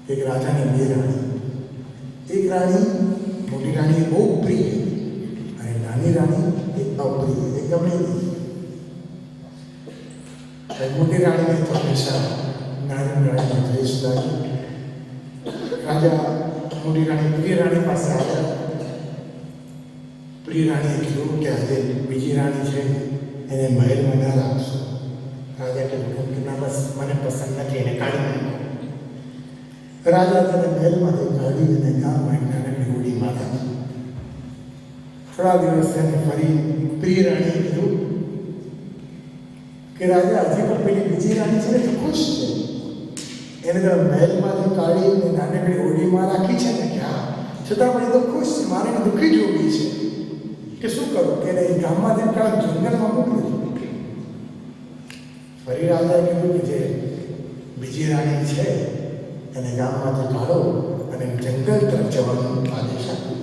એક રાજાને બે રાણી. એક રાણી મોટી રાણી બહુ પ્રિય અને નાની રાણી એક અપ્રિય, એક ગમે મોટી રાણીને તો હંમેશા નાની રાણીને દ્વેષ લાગ્યો. રાજા મોટી રાણી પ્રિય રાણી પાસે આવ્યા. પ્રિય રાણીએ કીધું કે આજે બીજી રાણી છે એને મહેલમાં ના રાખશો. રાજા કીધું કે ના બસ મને પસંદ નથી, એને કાઢી નાખો. રાજા તેને મહેલમાંથી કાઢી અને ગામમાં એક નાનકડી હોડીમાં રાખી. થોડા દિવસ એને ફરી પ્રિય રાણીએ કીધું કે રાજા હજી પણ પેલી બીજી રાણી છે ને તો ખુશ છે, એને તો મહેલમાંથી કાઢી અને નાનકડી હોડીમાં રાખી છે ને કે હા, છતાં પણ એ તો ખુશ છે, મારે એને દુઃખી જોવી છે કે શું કરું કે એને ગામમાંથી કાઢ જંગલમાં મોકલું. ફરી રાજાએ કીધું કે જે બીજી રાણી છે એને ગામમાંથી કાઢો અને જંગલ તરફ જવાનો આદેશ આપ્યો.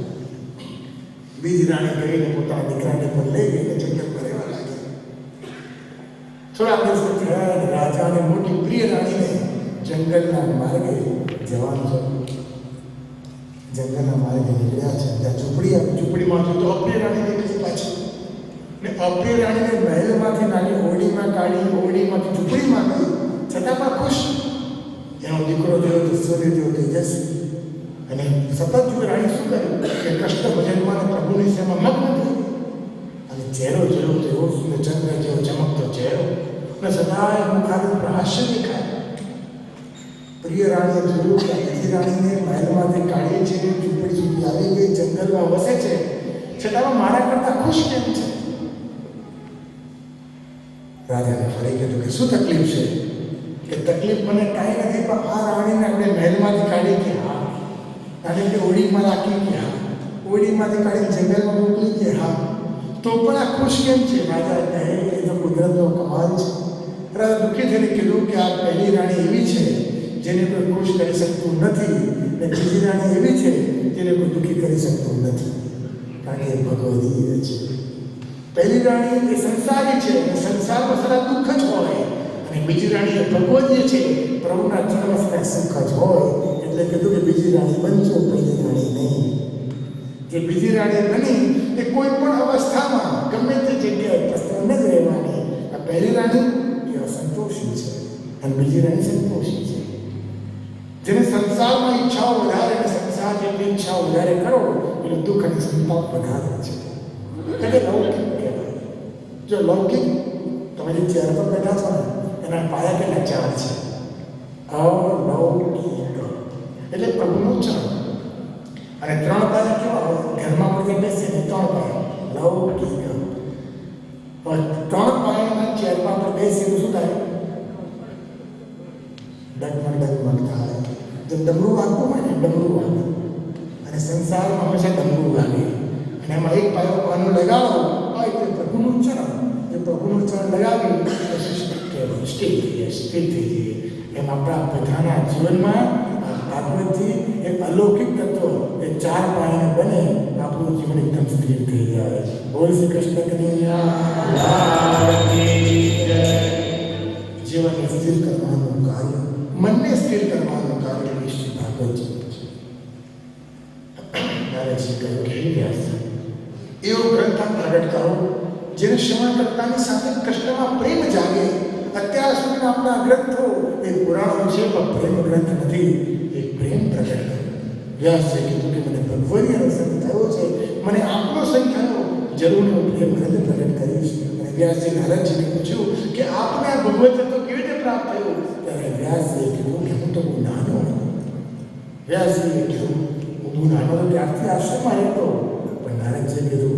બીજી રાણી ગઈને પોતાના દીકરાને પણ લઈ ગઈને જંગલમાં રહેવા લાગી. થોડા દિવસો થયા અને રાજા અને મોટી પ્રિય રાણીને જંગલના માર્ગે જવાનું થયું. જંગલના માર્ગે નીકળ્યા છે ત્યાં ઝૂંપડીમાં તો અપ્રિય રાણી નીકળી પાછી ને અપ્રિય રાણીને મહેલમાંથી નાની હોડીમાં કાઢી હોડીમાંથી ઝૂંપડીમાં ગઈ, છતાં પણ ખુશ. એનો દીકરો જોયો તો સૂર્ય જેવો તેજસ્વી અને સતત જો રાણી શું કર્યું કે કૃષ્ણ ભજનમાં પ્રભુની સેવામાં મગ્ન થઈ અને ચહેરો જેવો તેવો ચંદ્ર જેવો ચમકતો ચહેરો અને સદાય મુખાનું પ્રહાસ્ય દેખાય. પ્રિય રાણીએ જોયું કે બીજી રાણીને મહેલમાંથી કાઢીએ છીએ, ઝૂંપડી સુધી આવી ગઈ, જંગલમાં વસે છે, છતાં મારા કરતાં ખુશ કેમ છે? રાજાને ફરી કીધું કે શું તકલીફ છે? કે તકલીફ મને કાંઈ નથી, પણ આ રાણીને આપણે મહેલમાંથી કાઢી કે હા, અને કે ઓડીમાં રાખી કે હા, ઓડીમાંથી કાઢીને જંગલમાં મોકલી કે હા, તો પણ આ ખુશ કેમ છે? રાજા કહે એ તો કુદરતનો કમાલ છે. રાજા દુઃખી થઈને કીધું કે આ પહેલી રાણી એવી છે જેને કોઈ ખુશ કરી શકતું નથી અને બીજી રાણી એવી છે જેને કોઈ દુઃખી કરી શકતું નથી, કારણ કે એ ભગવદીય છે. પહેલી રાણી એ સંસારી છે અને સંસારમાં સદા દુઃખ જ હોય, અને બીજી રાણી એ ભગવદીય છે, પ્રભુના ચરણમાં સદા સુખ જ હોય. એટલે કીધું કે બીજી રાણી બનજો, પહેલી રાણી નહીં. જે બીજી રાણી બની એ કોઈ પણ અવસ્થામાં ગમે તે જગ્યાએ પ્રસન્ન જ રહેવાની. આ પહેલી રાણી એ અસંતોષી છે અને બીજી રાણી સંતોષી છે. જેને સંસારમાં ઈચ્છાઓ વધારે અને સંસાર જેટલી ઈચ્છાઓ વધારે કરો એટલે દુઃખ અને સંતાપ વધારે છે. એટલે લૌકિક કહેવાય. જો લૌકિક તમે જે ચેર પર બેઠા છો ને એના પાયા કેટલા? 4 છે. અલૌકિક એટલે પ્રભુનું ચરણ, અને 3 પાયા કેવા હોય? ઘરમાં પણ બેસીએ ને 3 પાયા લૌકિક. 3 પાયાના ચેરમાં પર બેસીને શું થાય? ડગમગ થાય. જો ડમરું વાગતું હોય ને ડમરું વાગે, અને સંસારમાં હંમેશા ડમરું વાગે, અને એમાં એક પાયો પાનો લગાવો હોય તો પ્રભુનું ચરણ, એ પ્રભુનું ચરણ લગાવી સ્થિર થઈ જાય, સ્થિર થઈ જાય. એમ આપણા બધાના જીવનમાં ભાગવતથી એક અલૌકિક તત્વ એ 4 પાયાને બને, આપણું જીવન એકદમ સ્થિર થઈ જાય. બોલ શ્રી કૃષ્ણ કનૈયા. જીવનને સ્થિર કરવાનું કાર્ય, મનને સ્થિર કરવાનું કાર્ય શ્રી ભાગવતજી છે. નારદજી કહ્યું કે હે વ્યાસજી, એવો ગ્રંથ પ્રગટ કરો જેને શ્રવણ કરતાની સાથે કૃષ્ણમાં પ્રેમ જાગે. અત્યાર સુધીના આપણા ગ્રંથો એ પુરાણો છે, પણ પ્રેમ ગ્રંથ નથી. એ પ્રેમ પ્રગટ કરો. વ્યાસજીએ કીધું કે મને ભગવાનનો રસન થયો છે, મને આપણો સંગ થયો, જરૂર હું પ્રેમ ગ્રંથ પ્રગટ કરીશ. અને વ્યાસજી નારદજીને પૂછ્યું કે આપને આ ભગવત તત્વ કેવી રીતે પ્રાપ્ત થયું? ત્યારે વ્યાસજીએ કીધું કે હું તો બહુ નાનો હતો. વ્યાસજીએ કીધું હું બહુ નાનો હતો ત્યારથી આશ્રમમાં રહેતો. પણ નારદજીએ કીધું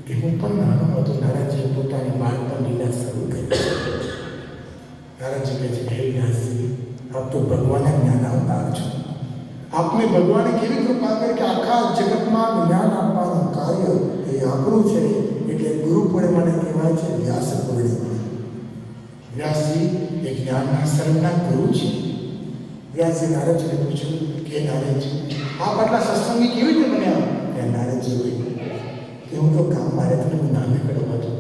કે હું પણ નાનો હતો. નારદજીએ પોતાની બાળપણ લીલા શરૂ કરી. નારદજી કહે છે હે વ્યાસજી, આપ તો ભગવાનના જ્ઞાન અવતાર છો. આપને ભગવાને કેવી કૃપા કરી કે આખા જગતમાં જ્ઞાન આપવાનું કાર્ય એ આપણું છે. એટલે ગુરુ પૂર્ણિમાને કહેવાય છે વ્યાસ પૂર્ણિમા. વ્યાસજી એ જ્ઞાનના સર્વના ગુરુ છે. વ્યાસજી નારદજીને પૂછ્યું કે નારદજી, આપ આટલા સત્સંગી કેવી રીતે બન્યા? ત્યાં નારદજી કહ્યું કે હું તો ગામમાં રહેતો, હું નાનકડો હતો.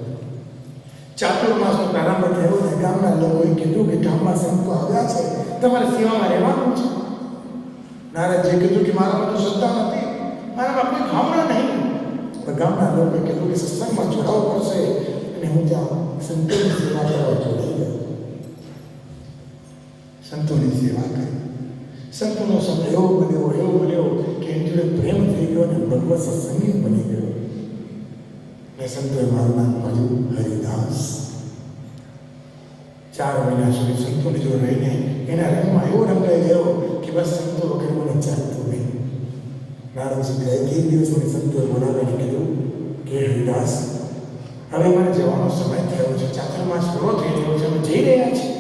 ચાતુર્માસનો પ્રારંભ થયો ને ગામના લોકોએ કીધું કે ગામમાં સંતો આવ્યા છે, તમારે સેવામાં રહેવાનું છે. નારદજીએ કીધું કે મારામાં તો શ્રદ્ધા નથી, મારામાં કોઈ ભાવના નહીં. પણ ગામના લોકોએ કીધું કે સત્સંગમાં જોડાવવું પડશે, અને હું ત્યાં સંતોની સેવા કરવા જોડાઈ ગયો. સંતોની સેવા કરી. સંતોનો સમય એવો બન્યો કે એની જોડે પ્રેમ થઈ ગયો અને ભગવત સત્સંગી બની ગયો. અને સંતોએ મારું નામ પાડ્યું હરિદાસ. 4 મહિના સુધી સંતોની જોડે રહીને એના રંગમાં એવો રંગાઈ ગયો કે બસ સંતો વગર મને ચાલતું નહીં. નારદજી કહે કે એક દિવસ મને સંતોએ બોલાવીને કીધું કે હરિદાસ, હવે મને જવાનો સમય થયો છે, ચાતુર્માસ પૂરો થઈ રહ્યો છે, અમે જઈ રહ્યા છીએ.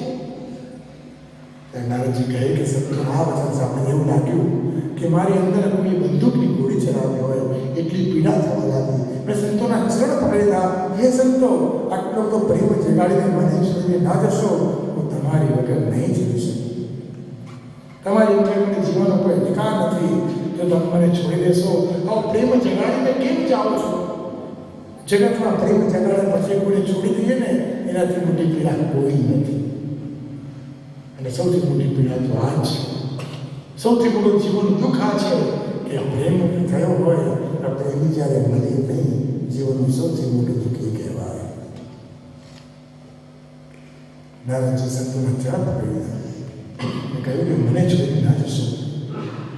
નારદજી કહે કે સંતો આ વચન સાંભળીને એવું લાગ્યું કે મારી અંદર કોઈ બંદૂકની ગોળી ચલાવી હોય એટલી પીડા થવા લાગી. મેં સંતોના ચરણ પકડેલા, હે સંતો, આટલો તો પ્રેમ જગાડીને મને છોડીને ના જશો, હું તમારી વગર નહીં જીવી શકું. તમારી વગર મને જીવનનો કોઈ અધિકાર નથી. જો તમે મને છોડી દેશો, આવો પ્રેમ જગાડીને કેમ જાઓ છો? જગતમાં પ્રેમ જગાડ્યા પછી કોઈને છોડી દઈએ ને, એનાથી મોટી પીડા કોઈ નથી. અને સૌથી મોટી પીડા તો આ છે, સૌથી મોટું જીવનનું દુઃખ આ છે કે પ્રેમ થયો હોય તો પ્રેમી જ્યારે મળે નહીં, જીવનનું સૌથી મોટું દુઃખ એ કહેવાય. નારદજી સંતોના ચરણ પકડી કહ્યું કે મને છોડી ના જશો,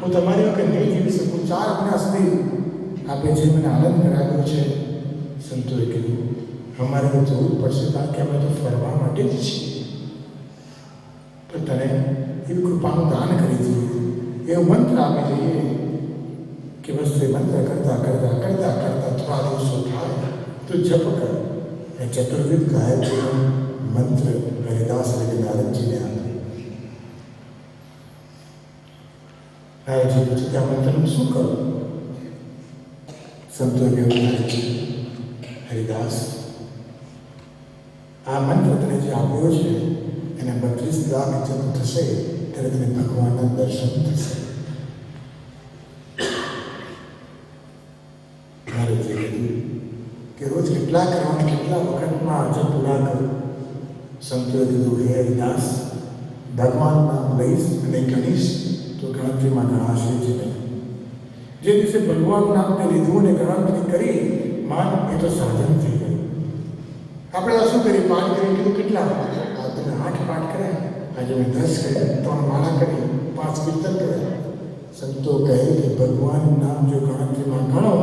હું તમારી વખત નહીં જીવી શકું. 4 મહિના સુધી આપે જે મને આનંદ કરાવ્યો છે. સંતોએ કીધું અમારે તો જવું પડશે, કારણ કે અમે તો ફરવા માટે જ છીએ. પણ તને એવી કૃપાનું દાન કરી દઈએ, એવો મંત્ર આપી દઈએ કે બસ એ મંત્ર કરતા થોડા દિવસો થાય તો જપ કર. એ ચતુર્વિધ ગાયત્રીનો મંત્ર હરિદાસ એટલે નારદજીને આપ્યો. નારદજી પૂછ્યું કે આ મંત્રનું શું કરું? સંતોએ કહ્યું, નારદજી, હરિદાસ, આ મંત્ર તને જે આપ્યો છે એને 32 લાખ જન્મ થશે ત્યારે તને ભગવાનના દર્શન થશે. નારદજીએ કીધું કે રોજ કેટલા કરવાના, કેટલા વખતમાં આજે પૂરા કરું? સંતોએ કીધું, હે હરિદાસ, ભગવાન નામ લઈશ અને ગણીશ તો ગણતરીમાં ગણાશે જ નહીં. જે દિવસે ભગવાન નામ તે લીધું અને ગણતરી કરી, માન એ તો સાધન થઈ ગયું. આપણે આ શું કરીએ? 5 કરી કીધું, કેટલા? તમે 8 પાઠ કર્યા, આજે મેં 10 કર્યા, 3 માળા કરી, 5 કીર્તન કર્યા. સંતો કહે કે ભગવાનનું નામ જો ગણતરીમાં ગણો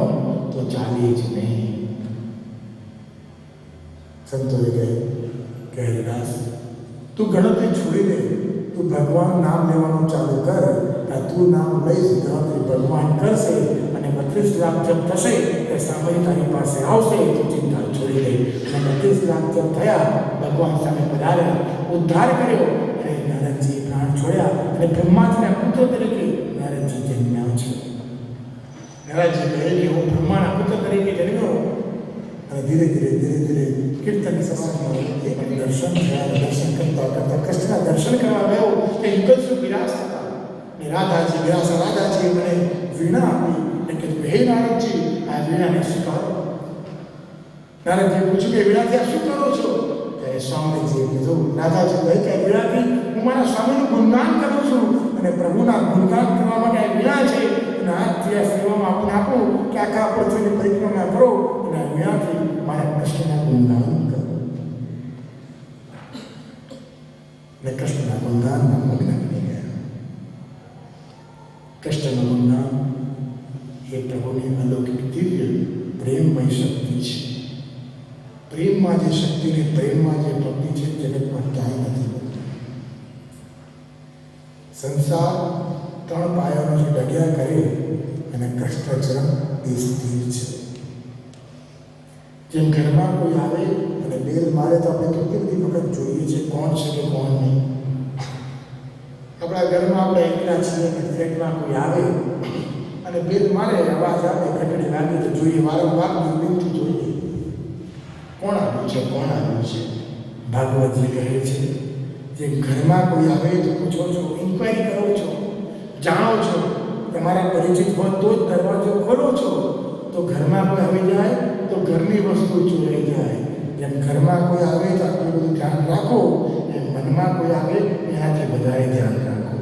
તો ચાલે જ નહીં. સંતોએ કહે કે હરિદાસ, તું ગણતરી છોડી દે, તું ભગવાન નામ લેવાનું ચાલુ કર. આ તું નામ લઈશ, ગણતરી ભગવાન કરશે અને 32 લાખ જપ થશે એ સમય તારી પાસે આવશે તો ચિંતા છોડી દે. અને 32 લાખ જપ થયા, ભગવાન સામે પધાર્યા, ઉદ્ધાર કર્યો અને નારદજીએ પ્રાણ છોડ્યા અને બ્રહ્માજીના પુત્ર તરીકે નારદજી જન્મ્યા છે. નારદજી કહે કે હું બ્રહ્માના પુત્ર તરીકે જન્મ્યો. અને ધીરે ધીરે કીર્તન સમાજમાં એક દર્શન થયા. દર્શન કરતા કૃષ્ણના દર્શન કરવા ગયો કે યુગલ શું વિરાસ હતા. ને રાધાજીએ મને વીણા આપી અને કીધું, હે નારદજી, આ વીણાને સ્વીકારો. નારદજીએ પૂછ્યું કે વીણાથી આપ શું કરો છો? ત્યારે સ્વામીજીએ કીધું, રાધાજી કહે કે વીણાથી હું મારા સ્વામીનું ગુણગાન કરું છું અને પ્રભુના ગુણગાન કરવા માટે આ વીણા છે. અને આજથી આ સેવામાં આપણે આપું કે આખા પૃથ્વીની પરિક્રમા કરો અને આ વીણાથી મારા કૃષ્ણના ગુણગાન કરો. ને કૃષ્ણના ગુણગાનમાં મગ્ન બની ગયા. કૃષ્ણનું ગુણગાન એ પ્રભુની અલૌકિક દિવ્ય પ્રેમમય શક્તિ છે. પ્રેમમાં જે શક્તિ ને પ્રેમમાં જે ભક્તિ છે જગતમાં ક્યાંય નથી. સંસાર 3 પાયાનો જે ડગ્યા કરે અને કષ્ટચરણ એ સ્થિર છે. જેમ ઘરમાં કોઈ આવે અને બેલ મારે તો આપણે કેટલી બધી વખત જોઈએ છે કોણ છે કે કોણ નહીં. આપણા ઘરમાં આપણે એકલા છીએ કે ફ્લેટમાં કોઈ આવે અને બેલ મારે, અવાજ આવે, ઘંટડી વાગે તો જોઈએ, વારંવાર દૂરબીનથી જોઈએ કોણ આવ્યું છે, કોણ આવ્યું છે. ભાગવતજી કહે છે જે ઘરમાં કોઈ આવે તો પૂછો છો, ઇન્ક્વાયરી કરો છો, જાણો છો, તમારા પરિચિત હોય તો જ દરવાજો ખોલો છો. તો ઘરમાં કોઈ આવી જાય તો ઘરની વસ્તુ ચોરાઈ જાય. જેમ ઘરમાં કોઈ આવે તો આટલું બધું ધ્યાન રાખો, એમ મનમાં કોઈ આવે એનાથી વધારે ધ્યાન રાખો.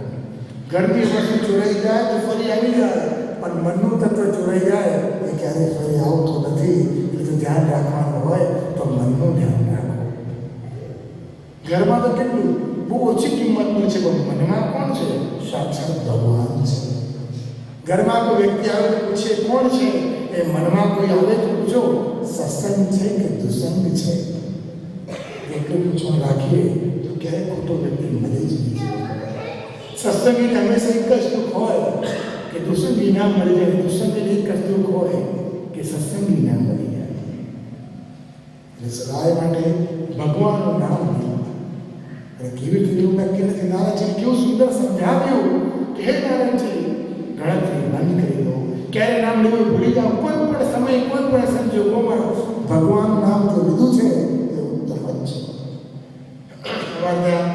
ઘરની વસ્તુ ચોરાઈ જાય તો ફરી આવી જાય, પણ મનનું તત્વ ચોરાઈ જાય એ ક્યારેય ફરી આવતું નથી. એટલે ધ્યાન રાખવાનું હોય તો મનનું ધ્યાન રાખો. ઘરમાં તો કેટલું બહુ ઓછી કિંમતનું છે, પણ મનમાં કોણ છે? સાક્ષાત ભગવાન છે. ઘરમાં કોઈ વ્યક્તિ આવે તો પૂછે કોણ છે? એ મનમાં કોઈ આવે તો પૂછો સત્સંગ છે કે દુસંગ છે. એટલું પૂછવા રાખીએ તો ક્યારેય ખોટો વ્યક્તિ મળી જ નહીં. સત્સંગીને હંમેશા એક જ દુઃખ હોય કે દુસંગી ના મળી જાય, દુસંગીને એક જ દુઃખ હોય કે સત્સંગી ના મળી જાય. એટલે સદાય માટે ભગવાનનું નામ લો. અને કેવી રીતે એવું નક્કી નથી. નારાયણજી કેવું સુંદર સમજાવ્યું કે હે નારાયણજી, ગણતરી બંધ કરી દો, ક્યારે નામ લેવું ભૂલી જાઓ. કોઈ પણ સમય કોઈ પણ સંજોગોમાં ભગવાનનું નામ જો લીધું છે તે ઉત્તમ જ છે. અમારે ત્યાં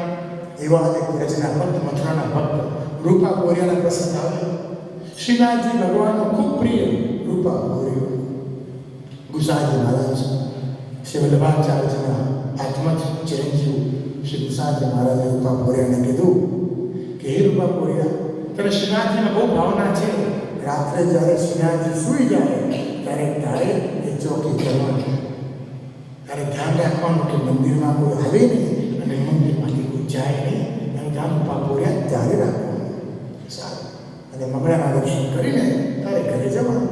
એવા એક રચના ભક્ત, મથુરાના ભક્ત રૂપા કોરિયાના પ્રસંગ આવે. શ્રીનાથજી ભગવાનનો ખૂબ પ્રિય રૂપા કોરિયો. ગુસાજી મહારાજ શ્રી વલ્લભાચાર્યજીના આત્મજ ચિરંજીવ શ્રી ગુસાજી મહારાજે રૂપા કોરિયાને કીધું કે હે રૂપા કોરિયા, તને શ્રીનાથજીમાં બહુ ભાવના છે. રાત્રે જ્યારે શ્રીનાથજી સૂઈ જાય ત્યારે તારે એ ચોકી કરવાની, તારે ધ્યાન રાખવાનું કે મંદિરમાં કોઈ આવે નહીં અને મંદિરમાંથી કોઈ જાય નહીં. એનું ધ્યાન રૂપા કોરિયા ત્યારે રાખવાનું. સારું. અને મંગળાના દર્શન કરીને તારે ઘરે જવાનું.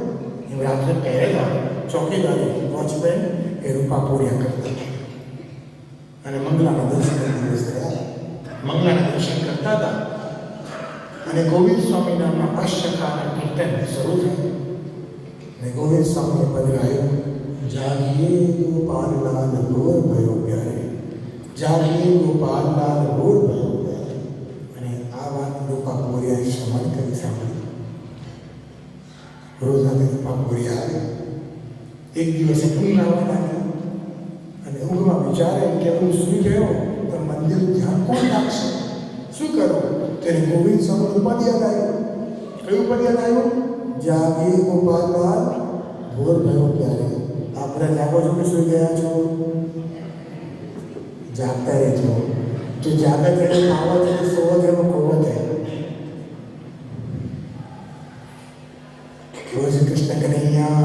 એ રાત્રે પહેરેલા ચોકીદારી વોચમેન એ રૂપા કોરિયા કરતા અને મંગલાના દર્શન દિવસ થયા. મંગલાના દર્શન કરતા હતા અને ગોવિંદ સ્વામી નામના અષ્ટકાના કીર્તન શરૂ થયું. અને ગોવિંદ સ્વામીએ પધરાયું, જાગીએ ગોપાલલાલ ગોર ભયો પ્યારે, જાગીએ ગોપાલલાલ ગોર ભયો પ્યારે. અને આ વાત રૂપા કોરિયાએ શ્રવણ કરી સાંભળી. રોજના રૂપા કોરિયા આવે. એક દિવસે ઊંઘ આવવા લાગી અને ઊંઘમાં વિચારે કે હું સૂઈ ગયો તો મંદિર ધ્યાન કોણ રાખશે, શું કરું? તેને ગોવિંદ સ્વામી પદ યાદ આવ્યું. કયું પદ યાદ આવ્યું? જાગીએ ગોપાલલાલ ભોર ભયો પ્યારે. આપણે જાગો છો કે સૂઈ ગયા છો? જાગતા રહેજો. જો જાગત રહે આવત રહે સોવત રહે કોવત રહે. રોજ કૃષ્ણ કનૈયા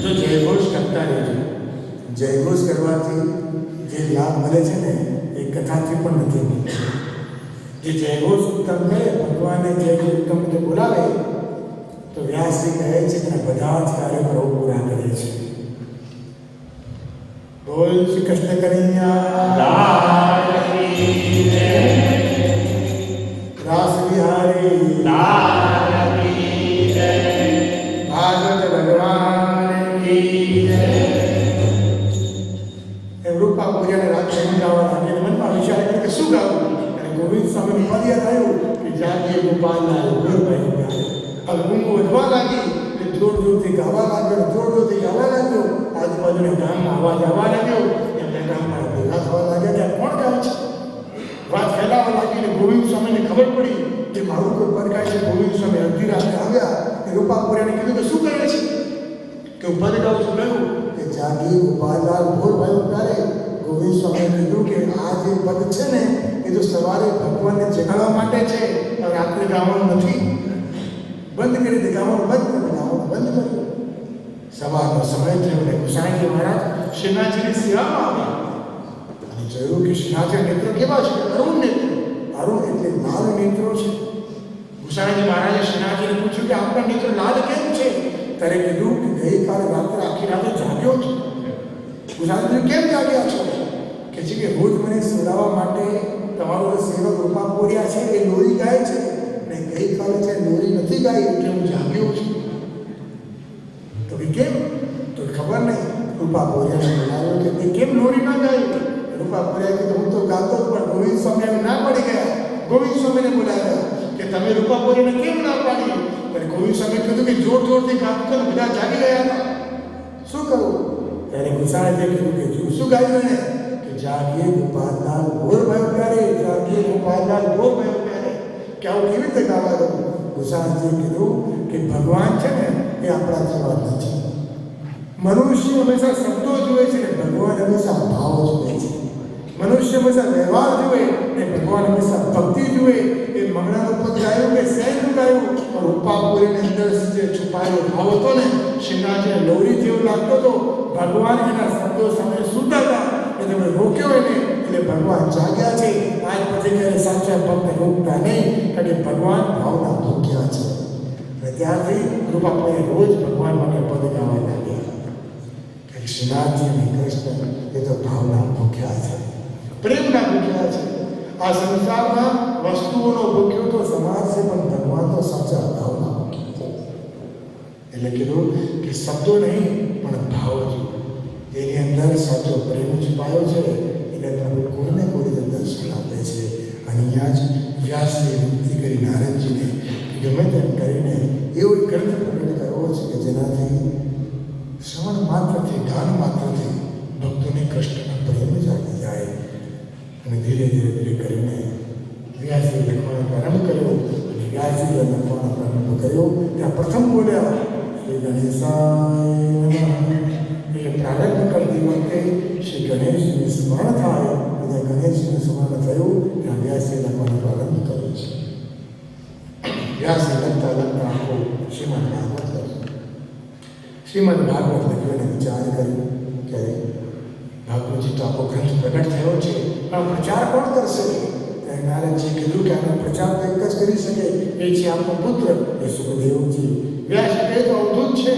જો જયઘોષ કરતા રહેજો. જયઘોષ કરવાથી જે લાભ મળે છે ને એ કથાથી પણ નથી મળતો. જે જયઘોષ ઉત્તમ કહે, ભગવાને જય ઉત્તમ રીતે બોલાવે તો વ્યાસજી કહે છે કે બધા જ કાર્ય પ્રભુ પૂરા કરે છે. બોલ શ્રી કૃષ્ણ કનૈયા રાસ બિહારી ભાગવત ભગવાન કી જય. એમ રૂપા પૂજાને રાત્રે ગાવા લાગે. મનમાં વિચાર કર્યો કે શું ગાવું? અને ગોવિંદ સ્વામીની પદ યાદ આવ્યું કે જાગીએ ગોપાલલાલ ગોર ભયો પ્યારે. હવે ઊંઘ વધવા લાગી એટલે જોર જોરથી ગાવા લાગ્યો, જોર જોરથી ગાવા લાગ્યો. આજુબાજુના ગામમાં અવાજ આવવા લાગ્યો. એમના ગામમાં ભેગા થવા લાગ્યા કે કોણ ગાય છે? વાત ફેલાવા લાગી અને ગોવિંદ સ્વામીને ખબર પડી કે મારું કોઈ પદ ગાય છે. ગોવિંદ સ્વામી અડધી રાતે આવ્યા. એ રૂપા કોરિયાને કીધું કે શું કહે છે? કે હું પદ ગાઉં છું. કહ્યું કે જાગીએ ગોપાલલાલ ભોર ભયો પ્યારે. ગોવિંદ સ્વામીએ કીધું કે આ જે પદ છે ને એ તો સવારે ભગવાનને જગાડવા માટે છે, રાત્રે ગાવાનું નથી. બંધ કરી દે, ગાવાનું બંધ કરી, ગાવાનું બંધ કર્યું. સવારનો સમય થયો અને ગુસાઈજી મહારાજ શ્રીનાથજીની સેવામાં આવ્યા અને જોયું કે શ્રીનાથજીના નેત્રો કેવા છે? અરુણ નેત્રો. અરુણ એટલે લાલ નેત્રો છે. ગુસાઈજી મહારાજે શ્રીનાથજીને પૂછ્યું કે આપણા નેત્રો લાલ કેમ છે? ત્યારે કીધું કે ગઈકાલે રાત્રે આખી રાતે જાગ્યો છું. ગુસાઈજી કેમ જાગ્યા છો? કે છે કે રોજ મને સુવડાવવા માટે તમારો સેવક રૂપા કોરિયા છે એ લોરી ગાય છે અને ગઈકાલે છે લોરી નથી ગાઈ એટલે હું જાગ્યો છું. તો કે કેમ? તો ખબર નહીં. રૂપા કોરિયાને બોલાવ્યો કે તે કેમ લોરી ના ગાઈ? રૂપા કોરિયા કીધું હું તો ગાતો પણ ગોવિંદ સ્વામી ના પડી ગયા. ગોવિંદ સ્વામીને બોલાવ્યા કે તમે રૂપા કોરિયાને કેમ ના પાડી? અને ગોવિંદ સ્વામીએ કીધું કે જોર જોરથી ગાતું તો બધા જાગી ગયા હતા, શું કરું? ત્યારે ગુસાઈજીએ કીધું કે શું ગાયું એને? કે જાગીએ ગોપાલલાલ ભોર ભયો પ્યારે, જાગીએ ગોપાલલાલ ભોર ભયો પ્યારે. કે આવું કેવી રીતે ગાવા દઉં? ગુસાઈજીએ કીધું કે ભગવાન છે ને એ આપણા જેવા નથી. મનુષ્ય હંમેશા શબ્દો જુએ છે ને ભગવાન હંમેશા ભાવ જુએ છે. મનુષ્ય હંમેશા વ્યવહાર જુએ ને ભગવાન મંગળાનું પદ ગાયું કે સૈનનું ગાયું, પણ રૂપાપુરીની અંદર જે છુપાયેલો ભાવ હતો ને, શ્રીનાથજીને લોરી જેવો લાગતો હતો. ભગવાન એના શબ્દો સામે સુતા હતા, એ તમે રોક્યો એને, એટલે ભગવાન જાગ્યા છે. આજ પછી ક્યારે સાચા ભક્ત રોકતા નહીં, કારણ કે ભગવાન ભાવના ભૂખ્યા છે. અને ત્યારથી રૂપાપુરી રોજ ભગવાન મને પદ ગાવા લાગ્યા કે શ્રીનાથજી અને કૃષ્ણ એ તો ભાવના ભૂખ્યા છે, પ્રેમના ભૂખ્યા છે. આ સંસારમાં વસ્તુઓનો ભૂખ્યો તો સમાજ છે, પણ ભગવાન તો સાચા ભાવના ભૂખ્યા છે. એટલે કીધું કે શબ્દો નહીં પણ ભાવ જ, એની અંદર સાચો પ્રેમ છુપાયો છે. એટલે પ્રભુ કોઈને કોઈ દર્શન આપે છે. અને અહીંયા જ વ્યાસની વિનંતી કરી નારદજીને ગમે તેમ કરીને એવો ગ્રંથ પ્રગટ કરવો છે કે જેનાથી શ્રવણ માત્રથી, ગાન માત્રથી ભક્તોને કૃષ્ણનો પ્રેમ જાગી જાય. અને ધીરે ધીરે કરીને વ્યાસજી લખવાનો પ્રારંભ કર્યો. અને વ્યાસજી લખવાનો પ્રારંભ કર્યો ત્યાં પ્રથમ બોલ્યા શ્રી ગણેશાય નમઃ. એ પ્રારંભ કરતી વખતે શ્રી ગણેશજીનું સ્મરણ થાય. અને ગણેશજીનું સ્મરણ થયું ત્યાં વ્યાસજી લખવાનો પ્રારંભ કર્યો છે. વ્યાસજી લખતા લખતા આખો શ્રીમદ ભાગવત લખ્યું. શ્રીમદ ભાગવત લખ્યું અને વિચાર કર્યો કે ભાગવતજી તો આખો ગ્રંથ પ્રગટ થયો છે, પણ પ્રચાર કોણ કરશે? ત્યારે નારદજીએ કીધું કે આનો પ્રચાર તો એક જ કરી શકે, એ છે આપણો પુત્ર એ સુખદેવજી. વ્યાસ કહે તો અવધૂત છે.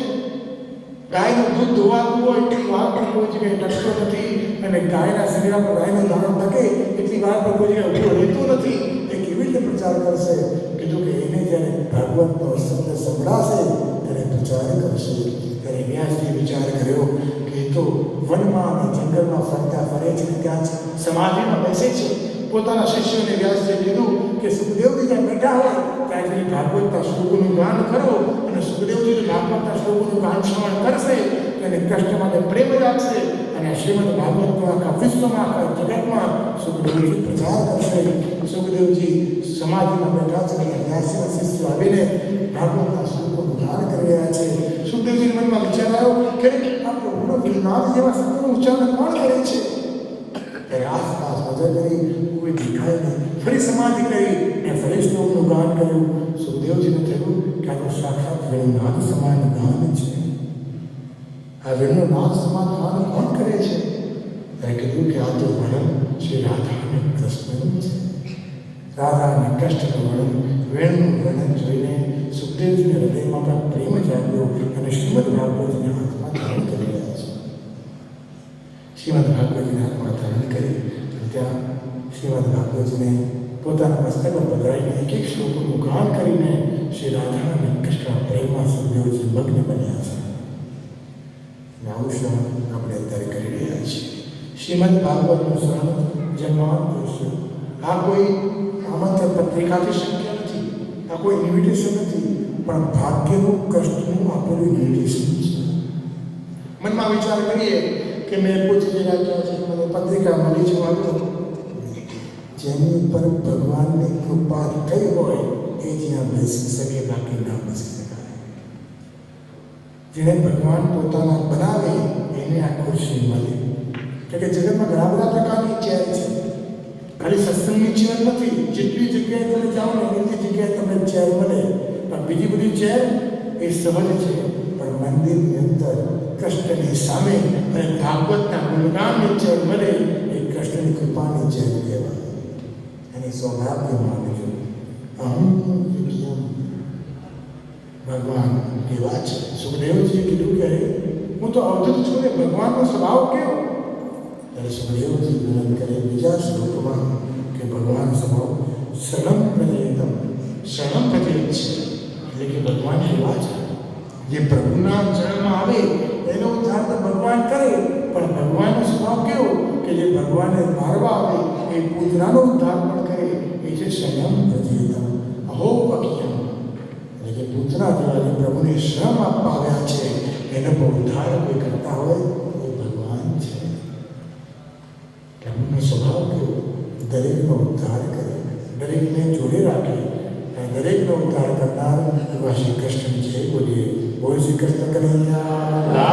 ગાયનું દૂધ ધોવાતું હોય એટલી વાર પણ કોઈ જગ્યાએ ટકતો નથી, અને ગાયના શરીર પર ગાયનું દાણો ટકે એટલી વાર પણ કોઈ જગ્યાએ ઊભો રહેતો નથી. એ કેવી રીતે પ્રચાર કરશે? કીધું કે એને જ્યારે ભાગવતનો શબ્દ સંભળાશે ત્યારે પ્રચાર કરશે. ત્યારે વ્યાસજીએ વિચાર કર્યો કે તો વનમાં અને જંગલમાં ફરતા ફરે છે, ત્યાં સમાધિમાં બેસે છે. પોતાના શિષ્યોને વ્યાસજીએ કીધું કે સુખદેવજી જ્યાં બેઠા હોય ત્યાં જઈને ભાગવતના શ્લોકોનું ગાન કરો, અને સુખદેવજી ભાગવતના શ્લોકોનું ગાન શ્રવણ કરશે તેને કૃષ્ણ માટે પ્રેમ રાખશે. અને શ્રીમદ ભાગવતનો આખા વિશ્વમાં, આખા જગતમાં સુખદેવજી પ્રચાર કરશે. સુખદેવજી સમાધિમાં બેઠા છે અને વ્યાસજીના શિષ્યો આવીને ભાગવતના શ્લોકોનું ગાન કરી રહ્યા છે. સુખદેવજીના મનમાં વિચાર આવ્યો કે આ પ્રભુનો વિનાદ જેવા શબ્દોનું ઉચ્ચારણ કોણ કરે છે? ત્યારે આસપાસ નજર કરી, કોઈ દેખાય નહીં. ફરી સમાધિ કરી અને ફરી શ્લોકનું ગાન કર્યું. સુખદેવજીને થયું કે આ તો સાક્ષાત વેણુનાદ સમાન ગાન છે. આ વેણુનાદ સમાન ગાન કોણ કરે છે? ત્યારે કીધું કે આ તો વર્ણન શ્રી રાધા અને કૃષ્ણનું છે. રાધા અને કૃષ્ણનું વર્ણન, વેણુનું વર્ણન જોઈને સુખદેવજીના હૃદયમાં પણ પ્રેમ જાગ્યો અને શ્રીમદ ભાગવતજીને હાથમાં ધારણ કરી રહ્યા છે. શ્રીમદ ભાગવતજીને હાથમાં ધારણ કરી ત્યાં શ્રીમદ ભાગવતજીને પોતાના મસ્તક પર પધરાવીને એક એક શ્લોકોનું ગાન કરીને શ્રી રાધા અને કૃષ્ણ પ્રેમમાં સુખદેવજી મગ્ન બન્યા છે. અને આવું શ્રવણ આપણે અત્યારે કરી રહ્યા છીએ. શ્રીમદ ભાગવતનું શ્રવણ જન્માંતર. આ કોઈ આમંત્રણ પત્રિકાથી શક્ય નથી, આ કોઈ ઇન્વિટેશન નથી, પણ ભાગ્યનું કષ્ટનું આપેલું ઇન્વિટેશન છે. મનમાં વિચાર કરીએ કે મેં પૂછી રાખ્યા છે, મને પત્રિકા મળી છે, આવ્યો જેની ઉપર ભગવાનની કૃપા થઈ હોય એ જ્યાં બેસી શકે, બાકી ના બેસી શકાય. જેને ભગવાન પોતાના બનાવે એને આ ખુરશી મળે. કે જગતમાં ઘણા બધા પ્રકારની ચેર છે, ખાલી સત્સંગની ચેર નથી. જેટલી જગ્યાએ તમે જાઓ ને એટલી જગ્યાએ તમને ચેર મળે, પણ બીજી બધી ચેર એ સહજ છે. પણ મંદિરની અંદર કૃષ્ણની સામે અને ભાગવતના ગુણગાનની ચેર મળે એ કૃષ્ણની કૃપાની ચેર કહેવાય. એની સૌભાગ્ય માનજો. અહમ ભગવાન કેવા છે? સુખદેવજીએ કીધું કે હું તો અવધૂત છું ને ભગવાનનો સ્વભાવ કેવો? ત્યારે સુખદેવજી વર્ણન કરે બીજા શ્લોકમાં કે ભગવાન સ્વભાવ શરણમ પ્રજેતમ, શરણમ પ્રજેત છે. એટલે કે ભગવાન કેવા છે? જે પ્રભુના ચરણમાં આવે એનો ઉદ્ધાર તો ભગવાન કરે, પણ ભગવાનનો સ્વભાવ કેવો કે જે ભગવાનને મારવા આવે એ પૂતનાનો ઉદ્ધાર પણ કરે. એ છે શરણમ પ્રજેતમ અહો અજ્ઞમ. એટલે કે પૂતના જેવા જે પ્રભુને શ્રમ આપવા આવ્યા છે એનો પણ ઉદ્ધાર કોઈ કરતા હોય એ ભગવાન છે. પ્રભુનો સ્વભાવ કેવો? દરેકનો ઉદ્ધાર કરે, દરેકને જોડે રાખે અને દરેકનો ઉદ્ધાર કરનાર એવા શ્રી કૃષ્ણ છે. બોલીએ બોલ શ્રી કૃષ્ણ કનૈયા.